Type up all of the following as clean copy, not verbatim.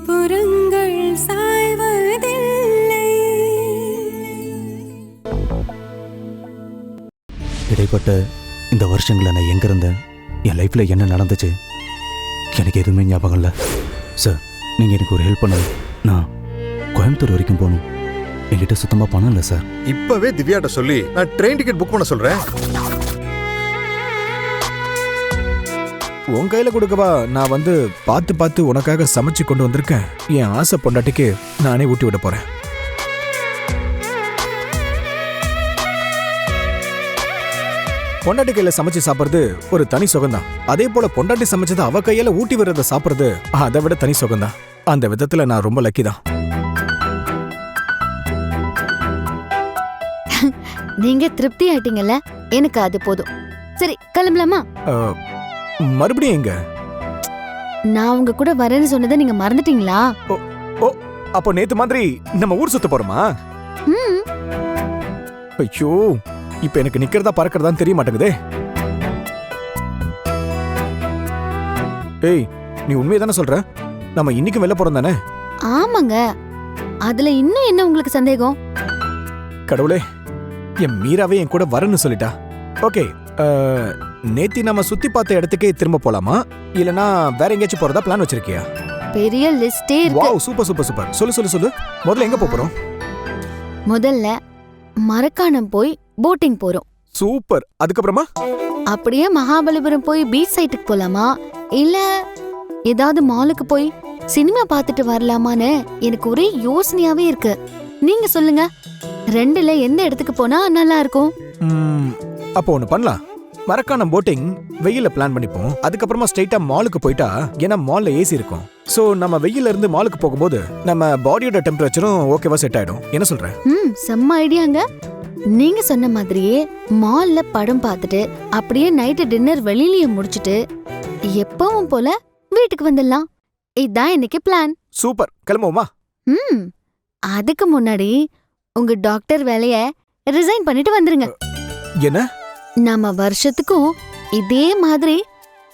புறங்கள் சாய்வதில்லை. இடைப்பட்ட இந்த வருஷங்களில் நான் எங்கே இருந்தேன், என் லைஃப்பில் என்ன நடந்துச்சு, எனக்கு எதுவுமே ஞாபகம் இல்லை. சார், நீங்கள் எனக்கு ஒரு ஹெல்ப் பண்ணணும். நான் கோயம்புத்தூர் வரைக்கும் போகணும். என்கிட்ட சுத்தமாக பணம் இல்லை சார். இப்போவே திவ்யாட்ட சொல்லி நான் ட்ரெயின் டிக்கெட் புக் பண்ண சொல்கிறேன். உன் கையில் கொடுக்கவா? நான் பார்த்து பார்த்து உனக்காக சமைச்சு கொண்டு வந்திருக்கேன். என் ஆசை பொண்டாட்டிக்கு நானே ஊட்டி விட போகிறேன். பொண்டாட்டி கையில் சமைச்சு சாப்பிட்றது ஒரு தனி சுகம்தான். அதே போல பொண்டாட்டி சமைச்சதை அவ கையில ஊட்டி விடுறத சாப்பிட்றது அதை விட தனி சுகம்தான். அந்த விதத்தில் நான் ரொம்ப லக்கி தான். நீங்க திருப்தி ஆயிட்டீங்கல்ல, எனக்கு அது போதும். சரி, கிளம்பலாமா? மறுபடியும் எங்க? நான் உங்க கூட வரேன்னு சொன்னதை நீங்க மறந்துட்டீங்களா? ஓ, அப்போ நேத்து மாதிரி நம்ம ஊர் சுத்த போறோமா? ஐயோ, இப்ப எனக்கு நிக்கிறதா பறக்கிறதான்னு தெரிய மாட்டேங்குதே. ஏய், நீ உண்மையை தானே சொல்ற? நம்ம இன்னைக்கு வெளில போறோம் தானே? ஆமாங்க. அதுல இன்னும் என்ன உங்களுக்கு சந்தேகம்? கடவுளே, என் மீராவே என் கூட வரேன்னு சொல்லிட்டா. ஓகே, நேத்தி நம்ம சுத்தி பார்த்த இடத்துக்கே திரும்ப போலாமா, இல்லனா வேற எங்கேயாச்சும் போறதா பிளான் வச்சிருக்கியா? பெரிய லிஸ்டே இருக்கு. Wow, super super super. சொல்லு. முதல்ல எங்க போறோம்? முதல்ல மரக்காணம் போய் போட்டிங் போறோம். சூப்பர். அதுக்கப்புறமா அப்படியே மகாபலிபுரம் போய் பீச் சைட்டுக்கு போலாமா, இல்ல ஏதாவது மாலுக்கு போய் சினிமா பார்த்துட்டு வரலாமான்னு எனக்கு ஒரே யோசனையாவே இருக்கு. நீங்க சொல்லுங்க, ரெண்டுல எந்த இடத்துக்கு போனா நல்லா இருக்கும்? அப்போ ஒண்ணு பண்ணலாம். மரக்காணம் போட்டிங் வெயில பிளான் பண்ணிப்போம். அதுக்கப்புறமா ஸ்ட்ரைட்டா மாலுக்கு போயிட்டா, ஏன்னா மால்ல ஏசி இருக்கும். சோ நம்ம வெயில இருந்து மாலுக்கு போகும்போது நம்ம பாடியோட டெம்பரேச்சரும் ஓகேவா செட் ஆயிடும். என்ன சொல்ற? செம்ம ஐடியாங்க. நீங்க சொன்ன மாதிரியே மால்ல படம் பார்த்துட்டு அப்படியே நைட்டு டின்னர் வெளியிலயே முடிச்சிட்டு எப்பவும் போல வீட்டுக்கு வந்துடலாம். இதான் இன்னைக்கு பிளான். சூப்பர், கிளம்புவோமா? அதுக்கு முன்னாடி உங்க டாக்டர் வேலைய ரிசைன் பண்ணிட்டு வந்துருங்க. என்ன? நாம வருஷத்துக்கும் இதே மாதிரி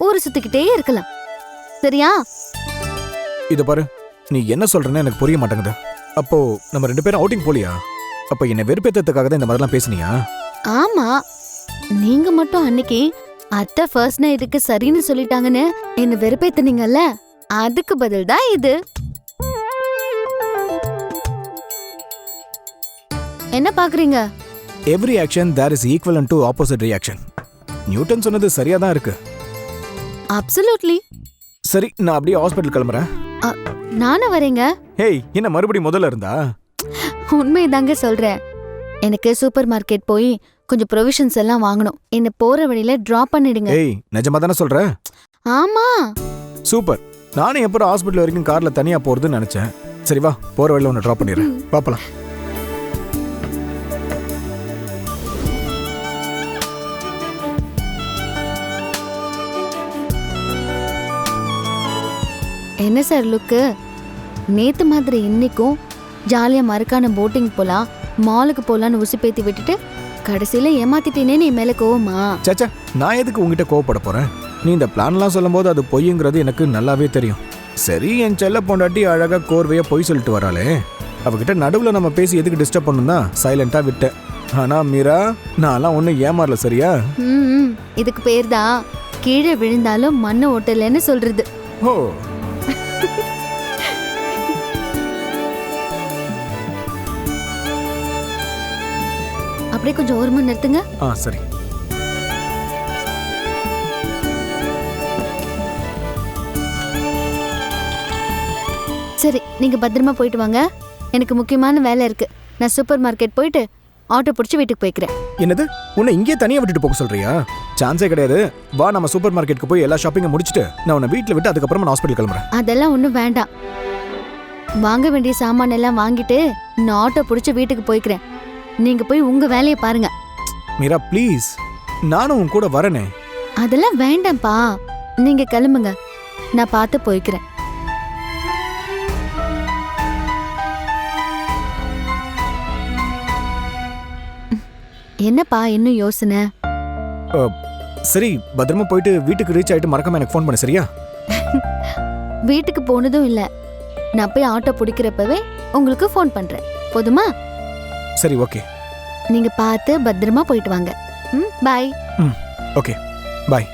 ஊரு சுத்திக்கிட்டே இருக்கலாம், சரியா? இத பாரு, நீ என்ன சொல்றன்னு எனக்கு புரிய மாட்டேங்குது. அப்போ நம்ம ரெண்டு பேரும் அவுட்டிங் போலியா? அப்ப என்ன வெறுப்பேத்ததுக்காக தான் இந்த மாதிரிலாம் பேசுனியா? ஆமா, நீங்க மட்டும் அன்னைக்கு அத்தை ஃபர்ஸ்ட் நைட்டுக்கு சரின்னு சொல்லிட்டாங்கன்னு என்ன வெறுப்பேத்துனீங்கல்ல, அதுக்கு பதில் தான் இது. என்ன பாக்குறீங்க? Every action there is equivalent to opposite reaction. Newton சொன்னது சரியா தான் இருக்கு. அப்சல்யூட்லி. சரி, நான் அப்படியே ஹாஸ்பிடல் கிளம்புறேன். நானும் வரேங்க. ஹேய், என்ன மறுபடியும் முதல்ல இருந்தா? உண்மைதாங்க சொல்றேன். எனக்கு சூப்பர் மார்க்கெட் போய் கொஞ்சம் ப்ரொவிஷன்ஸ் எல்லாம் வாங்கணும். என்ன போற வழியில டிராப் பண்ணிடுங்க. ஏய், நிஜமா தானே சொல்ற? ஆமா. சூப்பர். நானும் எப்போ ஹாஸ்பிடல் வரைக்கும் கார்ல தனியா போறதுன்னு நினைச்சேன். சரி வா, போற வழியில உன்னை டிராப் பண்ணிடுறேன். பாப்பலாம். என்ன சார் லுக்கு? நேத்து மாதிரி இன்னைக்கும் ஜாலியா மரக்கான போட்டிங் போலாம், மாலுக்கு போலான்னு உசுப்பேத்தி விட்டுட்டு கடைசியில ஏமாத்திட்டேனே நீ மேல கோவமா? சேச்சா, நான் எதுக்கு உங்ககிட்ட கோவப்பட போறேன்? நீ இந்த பிளான்லாம் சொல்லும் போது அது பொய்ங்கிறது எனக்கு நல்லாவே தெரியும். சரி, என் செல்ல பொண்டாட்டி அழகா கோர்வையா பொய் சொல்லிட்டு வராளே, அவகிட்ட நடுவுல நம்ம பேசி எதுக்கு டிஸ்டர்ப் பண்ணணும் தான் சைலண்டா விட்டேன். ஆனா மீரா, நான்லாம் ஒன்னும் ஏமாறல, சரியா? இதுக்கு பேர் தான் கீழே விழுந்தாலும் மண்ணு ஓட்டலன்னு சொல்றது. ஓ, அப்படியே கொஞ்சம் ஓரமா நிறுத்துங்க. சரி. சரி, நீங்க பத்திரமா போயிட்டு வாங்க. எனக்கு முக்கியமான வேலை இருக்கு. நான் சூப்பர் மார்க்கெட் போயிட்டு ஆட்டோ பிடிச்சி வீட்டுக்கு போய்க்கிறேன். என்னது, உன்னை இங்கே தனியா விட்டுட்டு போக சொல்றியா? சான்ஸே கிடையாது. வா, நம்ம சூப்பர் மார்க்கெட்டுக்கு போய் எல்லா ஷாப்பிங்கும் முடிச்சுட்டு நான் உன்னை வீட்டில் விட்டு அதுக்கப்புறமா நான் ஹாஸ்பிட்டல் கிளம்புறேன். அதெல்லாம் ஒன்றும் வேண்டாம். வாங்க வேண்டிய சாமான் எல்லாம் வாங்கிட்டு நான் ஆட்டோ பிடிச்சி வீட்டுக்கு போய்க்கிறேன். நீங்க போய் உங்க வேலையை பாருங்க. மீரா ப்ளீஸ், நானும் உன் கூட வரனே. அதெல்லாம் வேண்டாம்ப்பா, நீங்க கிளம்புங்க, நான் பார்த்து போய்க்கிறேன். என்னப்பா இன்னும் யோசனை? சரி, பத்திரமா போயிட்டு வீட்டுக்கு ரீச் ஆயிட்டு மறக்காம எனக்கு ஃபோன் பண்ணு, சரியா? வீட்டுக்கு போனதும் இல்ல, நான் போய் ஆட்டோ பிடிக்கிறப்பவே உங்களுக்கு ஃபோன் பண்றேன். போதுமா? சரி, ஓகே. நீங்க பார்த்து பத்திரமா போயிட்டு வாங்க. பாய். ஓகே, பாய்.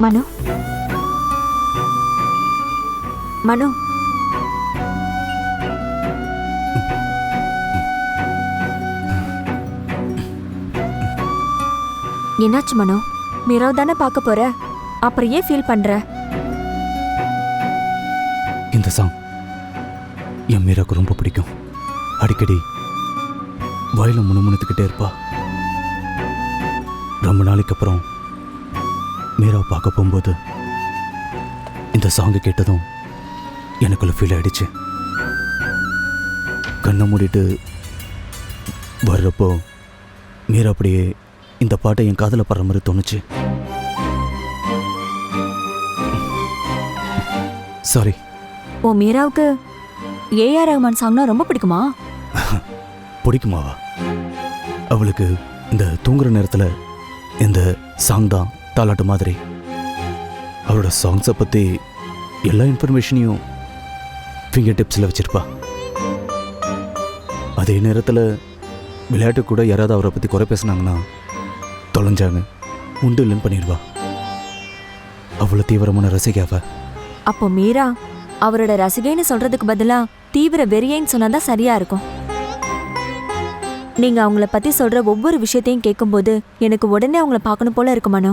மனு, மனு, என்னாச்சு மனு? மீராவை தானே பார்க்க போற, அப்புறம் ஏன் ஃபீல் பண்ற? இந்த சாங் என் மீராவுக்கு ரொம்ப பிடிக்கும். அடிக்கடி வயல முணுமுணுத்துக்கிட்டே இருப்பா. ரொம்ப நாளைக்கு அப்புறம் மீராவை பார்க்க போகும்போது இந்த சாங்கை கேட்டதும் எனக்குள்ள ஃபீல் ஆயிடுச்சு. கண்ணை மூடிட்டு வர்றப்போ மீரா அப்படியே இந்த பாட்டை என் காதில் படுற மாதிரி தோணுச்சு. சாரி. ஓ, மீராவுக்கு ஏஆர் ரஹ்மான் சாங்னா ரொம்ப பிடிக்குமா? பிடிக்குமாவா? அவளுக்கு இந்த தூங்குற நேரத்தில் இந்த சாங் தான் தாலாட்டு மாதிரி. அவளோட சாங்ஸை பற்றி எல்லா இன்ஃபர்மேஷனையும் ஃபிங்கர் டிப்ஸில் வச்சுருப்பா. அதே நேரத்தில் விளையாட்டு கூட யாராவது அவரை பற்றி குறை பேசுனாங்கன்னா தொலைஞ்சாங்க உண்டு இல்லைன்னு பண்ணிடுவா. அவ்வளோ தீவிரமான ரசிகாவ. அப்போ மீரா அவரோட ரசிகைன்னு சொல்றதுக்கு பதிலா தீவிர வெறியைன்னு சொன்னாதான் சரியா இருக்கும். நீங்க அவங்கள பத்தி சொல்ற ஒவ்வொரு விஷயத்தையும் கேட்கும்போது எனக்கு உடனே அவங்கள பார்க்கணும் போல இருக்கு மனோ.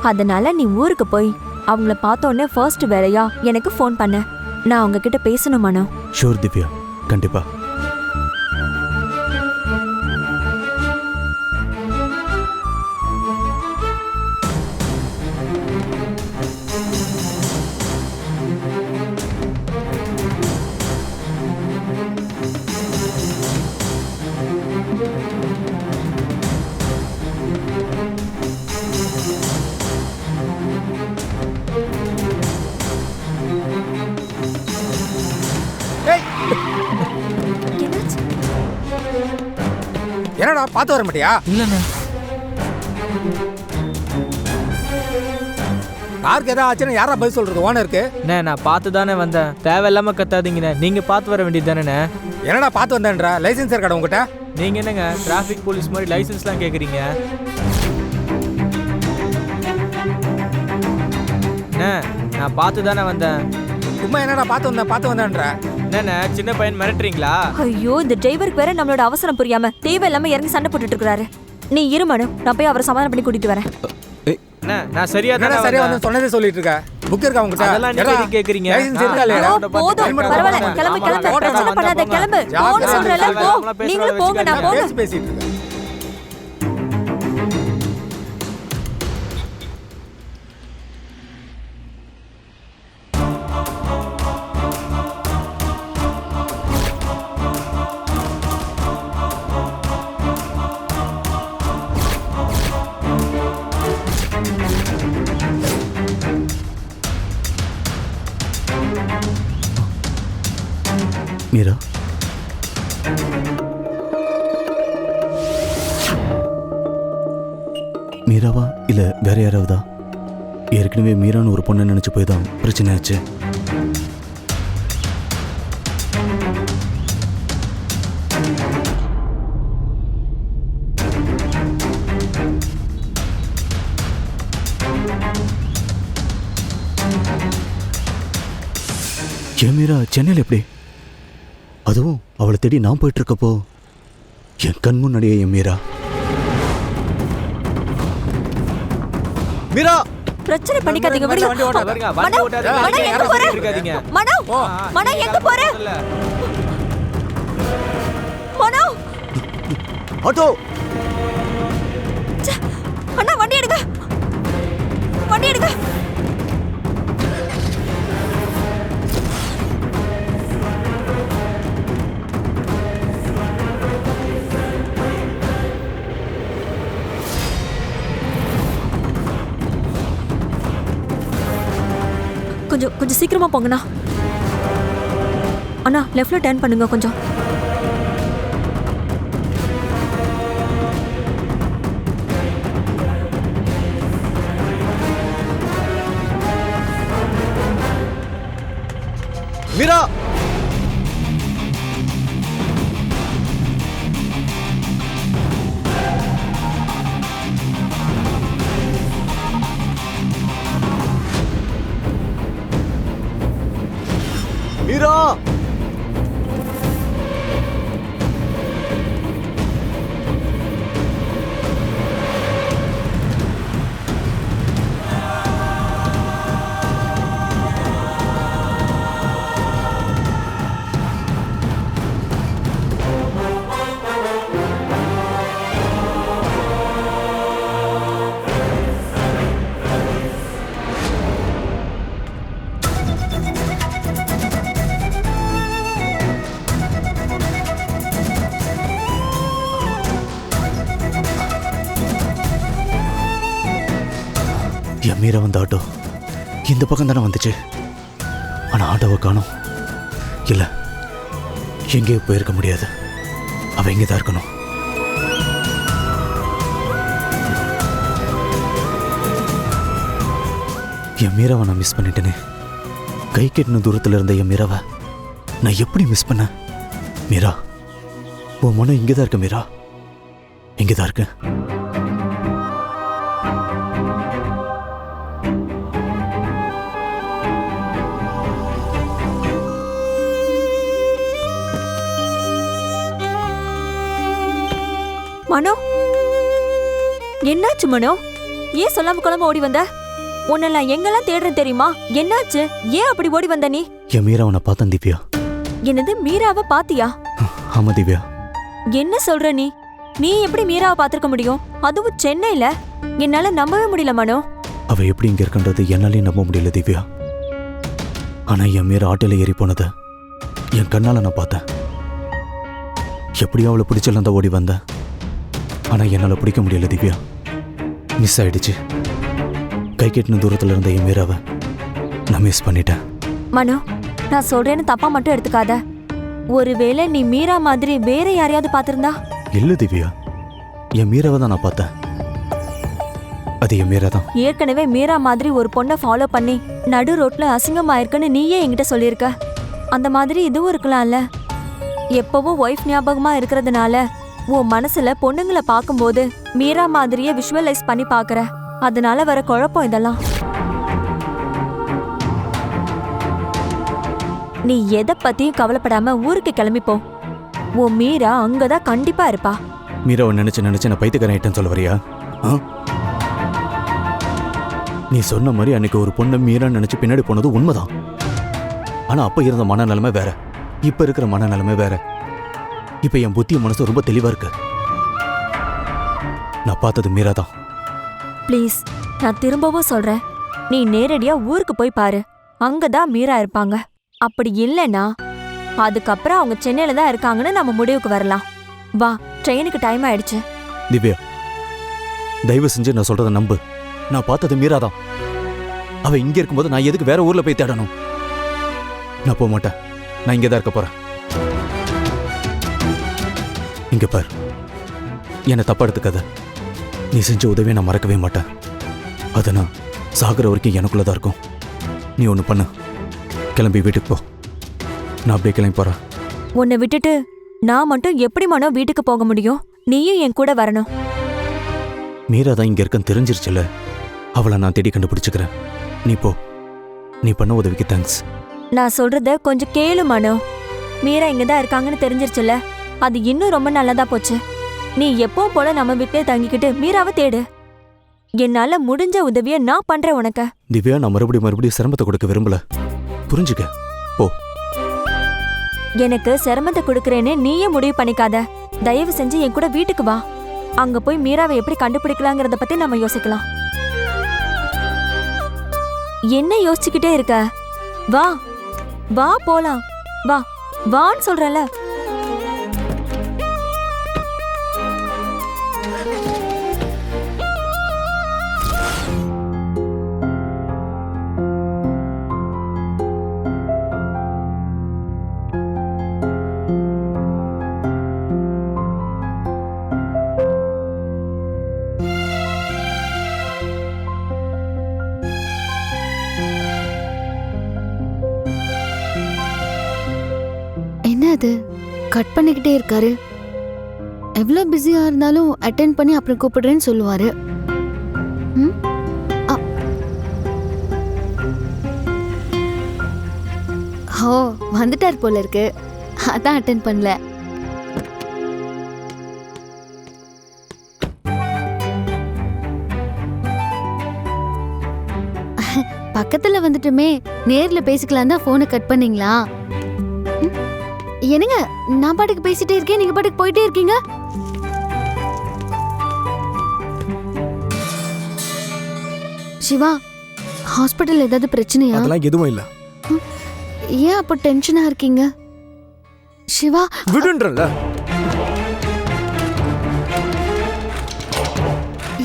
அதனால நீ ஊருக்கு போய் அவங்கள பார்த்தோன்னே ஃபர்ஸ்ட் வேலையா எனக்கு ஃபோன் பண்ண. நான் அவங்க கிட்ட பேசணும் மனோ. ஷூர் திவ்யா, கண்டிப்பா. என்னடா பார்த்து வர மாட்டியா? இல்லண்ணே. யாருக்கு ஏதாவது ஆச்சுன்னா யாரா பதில் சொல்றது? ஓனருக்கு. அண்ணே, நான் பார்த்து தானே வந்தேன். தேவையில்லாம கத்தாதீங்கண்ணே. நீங்க பார்த்து வர வேண்டியது தானே. என்னடா பார்த்து வந்தேன்றா? லைசன்ஸ் இருக்கா உங்ககிட்ட? நீங்க என்னங்க டிராஃபிக் போலீஸ் மாதிரி லைசன்ஸ்லாம் கேக்குறீங்க? அண்ணே, நான் பார்த்து தானே வந்தேன். சும்மா என்னடா பார்த்து வந்தேன்ற? என்னண்ணே, சின்ன பையன் மிரட்டுறீங்களா? ஐயோ, இந்த டிரைவருக்கு வேற நம்மளோட அவசரம் புரியாம தேவையில்லாம இறங்கி சண்டை போட்டுட்டு இருக்காரு. நீ இரு மனு, நான் போய் அவரை சமாதானம் பண்ணி கூட்டிட்டு வரேன். அண்ணே, நான் சரியா என்னடா தானே சரியா வந்தேன். வந்து சொன்னதே சொல்லிட்டு இருக்க. புக் இருக்கா உங்ககிட்ட? அதெல்லாம் நீங்க எதுக்கு கேக்குறீங்க? லைசன்ஸ் இருக்கா இல்லையா? ஐயோ, போதும், பரவாயில்ல, கிளம்பு கிளம்பு, பிரச்சனை பண்ணாத, கிளம்பு. போன்னு சொல்றல, போ. நீங்களும் போங்க, நான் போங்க. பேசிட்டு இருக்க. மீரா மீராவா இல்ல வேற யாராவதா? ஏற்கனவே மீரான்னு ஒரு பொண்ணை நினைச்சு போய் தான் பிரச்சனை ஆச்சு. ஏன் மீரா சென்னையில் எப்படி? அதுவும் அவளை தேடி நான் போயிட்டு இருக்கப்போ என் கண் முன்னாடியே என் மீரா. மீரா பிரச்சனை பண்ணிக்காதீங்க விடுங்க. வண்டி ஓட்டாதீங்க. மனோ, மனோ, எங்க போற? இருக்காதீங்க. மனோ, மனோ, எங்க போற? மனோ, ஆட்டோ ச்சே, அண்ணா வண்டி எடுங்க, வண்டி எடுங்க. கொஞ்சம் கொஞ்சம் சீக்கிரமா போங்கண்ணா. அண்ணா லெஃப்ட்ல டர்ன் பண்ணுங்க கொஞ்சம். மீரா மீரா என் மீரா வந்த ஆட்டோ இந்த பக்கம் தானே வந்துச்சு. ஆனால் ஆட்டோவை காணோம். இல்லை, எங்கேயோ போயிருக்க முடியாது. அவள் இங்கே தான் இருக்கணும். என் மீராவை நான் மிஸ் பண்ணிட்டேனே. கை கெட்டின தூரத்தில் இருந்த என் மீராவை நான் எப்படி மிஸ் பண்ணேன்? மீரா, உன் மனம் இங்கே தான் இருக்கு. மீரா, இங்கே தான் இருக்கு. மனோ, என்னாச்சு மனோ? ஏன் சொல்லாம குழம்பு ஓடி வந்த? உன்னெல்லாம் எங்கெல்லாம் தேடுறேன் தெரியுமா? என்னாச்சு? ஏன் அப்படி ஓடி வந்த நீ? என் மீராவை நான் பார்த்தேன் திவ்யா. என்னது, மீராவை பாத்தியா? ஆமா திவ்யா. என்ன சொல்ற நீ? நீ எப்படி மீராவை பார்த்திருக்க முடியும்? அதுவும் சென்னையில? என்னால நம்பவே முடியல மனோ. அவ எப்படி இங்க இருக்கின்றது என்னாலே நம்ப முடியல திவ்யா. ஆனா என் மீரா ஆட்டோல ஏறி போனதை என் கண்ணால நான் பார்த்தேன். எப்படியும் அவளை பிடிச்சலாம் தான் ஓடி வந்தேன். ஆனா என்னால பிடிக்க முடியல திவ்யா. மிஸ் ஆயிடுச்சு. கை கெட்டின தூரத்துல இருந்த என் மீராவை நான் மிஸ் பண்ணிட்டேன். மனோ, நான் சொல்றேன்னு தப்பா மட்டும் எடுத்துக்காத. ஒருவேளை நீ மீரா மாதிரி வேற யாரையாவது பார்த்திருந்தா? இல்ல திவ்யா, என் மீராவை தான் நான் பார்த்தேன். அது என் மீரா தான். ஏற்கனவே மீரா மாதிரி ஒரு பொண்ணை ஃபாலோ பண்ணி நடு ரோட்ல அசிங்கமாயிருக்குன்னு நீயே என்கிட்ட சொல்லியிருக்க. அந்த மாதிரி இதுவும் இருக்கலாம்ல. எப்பவும் ஒய்ஃப் ஞாபகமா இருக்கிறதுனால உன் மனசுல பொண்ணுங்களை பார்க்கும்போது மீரா மாதிரியே விஷுவலைஸ் பண்ணி பாக்குற. அதனால வர குழப்பம் இதெல்லாம். நீ எதை பத்தியும் கவலைப்படாம ஊருக்கு கிளம்பிப்போ. உன் மீரா அங்கதான் கண்டிப்பா இருப்பா. மீராவை நினைச்சு நினைச்சு நான் பைத்தியக்காரன் ஆயிட்டேன்னு சொல்ல வரியா? நீ சொன்ன மாதிரி அன்னைக்கு ஒரு பொண்ணை மீரா நினைச்சு பின்னாடி போனது உண்மைதான். ஆனா அப்ப இருந்த மனநிலைமை வேற, இப்ப இருக்கிற மனநிலைமை வேற. இப்ப என் புத்திய மனசு ரொம்ப தெளிவா இருக்கு. நான் பார்த்தது மீரா தான். ப்ளீஸ், நான் திரும்பவும் சொல்றேன், நீ நேரடியா ஊருக்கு போய் பாரு. அங்கதான் மீரா இருப்பாங்க. அப்படி இல்லைன்னா அதுக்கப்புறம் அவங்க சென்னையில தான் இருக்காங்கன்னு நம்ம முடிவுக்கு வரலாம். வா, ட்ரெயினுக்கு டைம் ஆயிடுச்சு. திவ்யா, தயவு செஞ்சு நான் சொல்றத நம்பு. நான் பார்த்தது மீரா தான். அவ இங்க இருக்கும்போது நான் எதுக்கு வேற ஊர்ல போய் தேடணும்? நான் போக மாட்டேன். நான் இங்கே தான் இருக்க போறேன். இங்க பார், என்னை தப்பா எடுத்துக்காத. நீ செஞ்ச உதவியை நான் மறக்கவே மாட்டேன். அதை நான் சாகுற வரைக்கும் எனக்குள்ளதான் இருக்கும். நீ ஒன்று பண்ணு, கிளம்பி வீட்டுக்கு போ. நான் அப்படியே கிளம்பி போறேன். உன்னை விட்டுட்டு நான் மட்டும் எப்படி மனோ வீட்டுக்கு போக முடியும்? நீயும் என் கூட வரணும். மீரா தான் இங்க இருக்கன்னு தெரிஞ்சிருச்சுல, அவளை நான் தேடி கண்டுபிடிச்சுக்கிறேன். நீ போ. நீ பண்ண உதவிக்கு தேங்க்ஸ். நான் சொல்றத கொஞ்சம் கேளு மனோ. மீரா இங்கதான் இருக்காங்கன்னு தெரிஞ்சிருச்சுல, அது இன்னும் ரொம்ப நல்லதா போச்சு. நீ எப்பவும் போல நம்ம வீட்டிலே தங்கிக்கிட்டு மீராவை தேடு. என்னால முடிஞ்ச உதவிய நான் பண்றேன் உனக்கு. திவ்யா, நான் மறுபடியும் சிரமத்தை கொடுக்க விரும்பல, புரிஞ்சுக்க. போ. எனக்கு சிரமத்தை கொடுக்கறேன்னு நீயே முடிவு பண்ணிக்காத. தயவு செஞ்சு என் கூட வீட்டுக்கு வா. அங்க போய் மீராவை எப்படி கண்டுபிடிக்கலாங்கிறத பத்தி நம்ம யோசிக்கலாம். என்ன யோசிச்சுக்கிட்டே இருக்க? வா வா போலாம். வா வான்னு சொல்றல. என்ன அது கட் பண்ணிக்கிட்டே இருக்காரு? எவ்வளோ பிஸியா இருந்தாலும் அட்டென்ட் பண்ணி அப்புறம் கூப்பிடுறேன்னு சொல்லுவாரு. ம்? ஓ, வந்துட்டார் போல இருக்கு. அதான் அட்டென்ட் பண்ணல. பக்கத்துல வந்துட்டுமே நேர்ல பேசிக்கலாம் தான் போனை கட் பண்ணீங்களா? என்னங்க, நான் பாட்டுக்கு பேசிட்டே இருக்கேன், நீங்க பாட்டுக்கு போயிட்டே இருக்கீங்க. சிவா, ஹாஸ்பிட்டல் ஏதாவது பிரச்சனையா? அதெல்லாம் எதுவும் இல்ல. ஏன் அப்ப டென்ஷனா இருக்கீங்க? சிவா, விடுன்றல.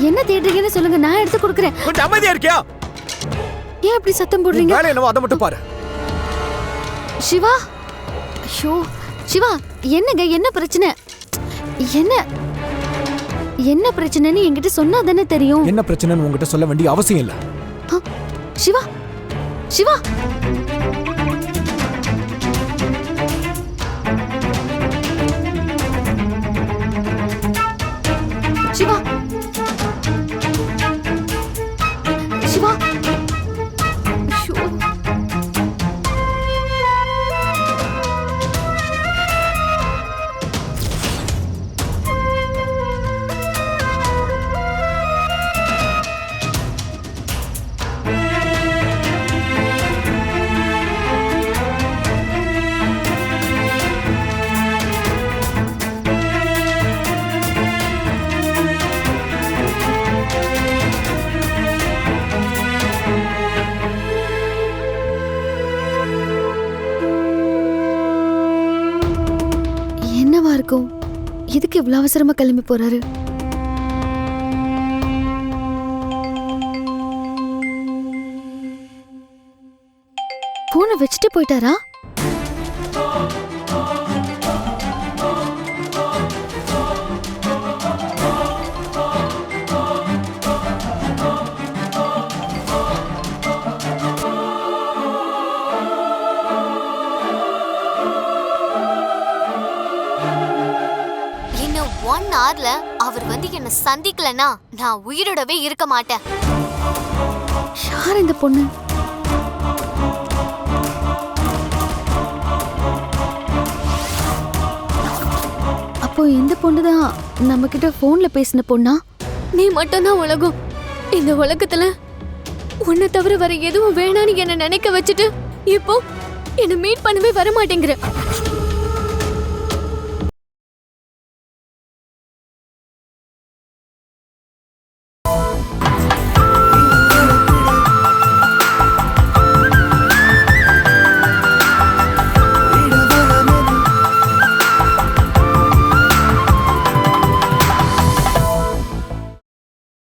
என்ன தேடுறீங்கன்னு சொல்லுங்க, நான் எடுத்து கொடுக்கறேன். கொஞ்சம் அமைதியா இருக்கியா? ஏன் அப்படி சத்தம் போடுறீங்க? வேலை என்னவோ அதை மட்டும் பாரு. சிவா, ஐயோ சிவா, என்னங்க, என்ன பிரச்சனை? என்ன பிரச்சனைன்னு என்கிட்ட சொன்னா தானே தெரியும். என்ன பிரச்சனைன்னு உங்ககிட்ட சொல்ல வேண்டிய அவசியம் இல்ல. சிவா, சிவா, சிவா, சிவா, ஐயோ. என்னவா இருக்கும்? எதுக்கு இவ்வளவு அவசரமா கிளம்பி போறாரு? போனை வச்சுட்டு போயிட்டாரா? இன்னும் 1 hourல அவர் வந்து என்ன சந்திக்கலனா நான் உயிரோடவே இருக்க மாட்டேன். யார் இந்த பொண்ணு? அப்போ இந்த பொண்ணு தான் நம்ம கிட்ட போன்ல பேசின பொண்ணா? நீ மட்டும்தான் உலகம். இந்த உலகத்துல உன்னை தவிர வேற எதுவும் வேணான்னு என்ன நினைக்க வச்சுட்டு இப்போ என்ன மீட் பண்ணவே வர மாட்டேங்கிற.